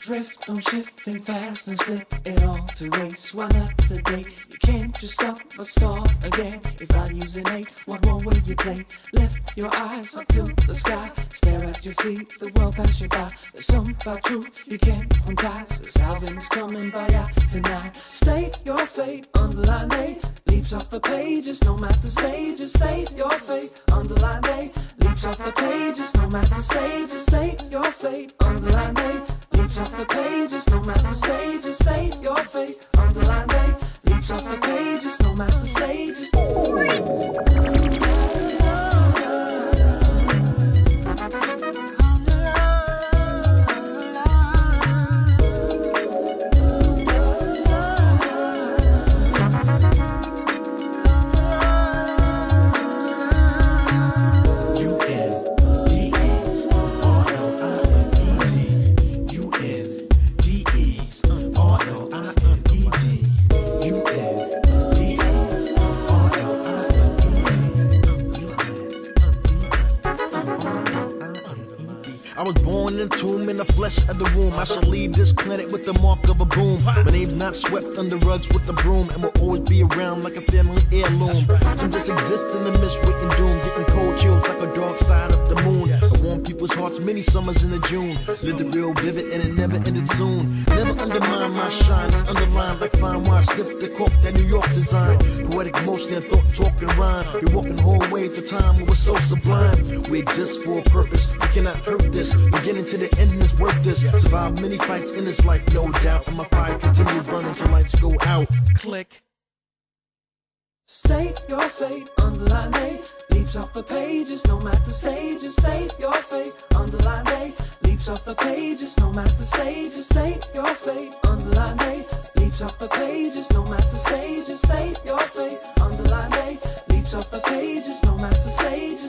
Drift on shifting fast and split it all to race. Why not today? You can't just stop but start again. If I use an 8, what role will you play? Lift your eyes up to the sky, stare at your feet, the world pass you by. There's something about truth you can't quantize. The salving's coming by ya tonight. State your fate, underline A. Leaps off the pages, no matter stages. State your fate, underline A. Leaps off the pages, no matter stages. State your fate, underline A. Leaps off the pages, no matter stages. State your fate, underline A. Leaps off the pages, no matter stages. I was born in a tomb in the flesh of the womb. I shall leave this planet with the mark of a boom. My name's not swept under rugs with the broom, and will always be around like a family heirloom. Some just exist in the mist, waiting doom, getting cold chills like a dark side of the moon. I warm people's hearts many summers in the June. Lived it real vivid and it never ended soon. Never undermine my shine, it's underlined like fine wine. Slip the cork that New York design. Poetic motion and thought, talk and rhyme. You're walking hallway to time, it was so sublime. We exist for a purpose, you cannot hurt this. Beginning to the ending is worth this. Survive many fights in this life, no doubt. And my fire continues burning till lights go out. Click. State your fate, underline A. Leaps off the pages, no matter stages. State your fate, underline A. Leaps off the pages, no matter stages. State your fate, underline A. Leaps off the pages, no matter stages. State your fate, underline A. Leaps off the pages, no matter stages.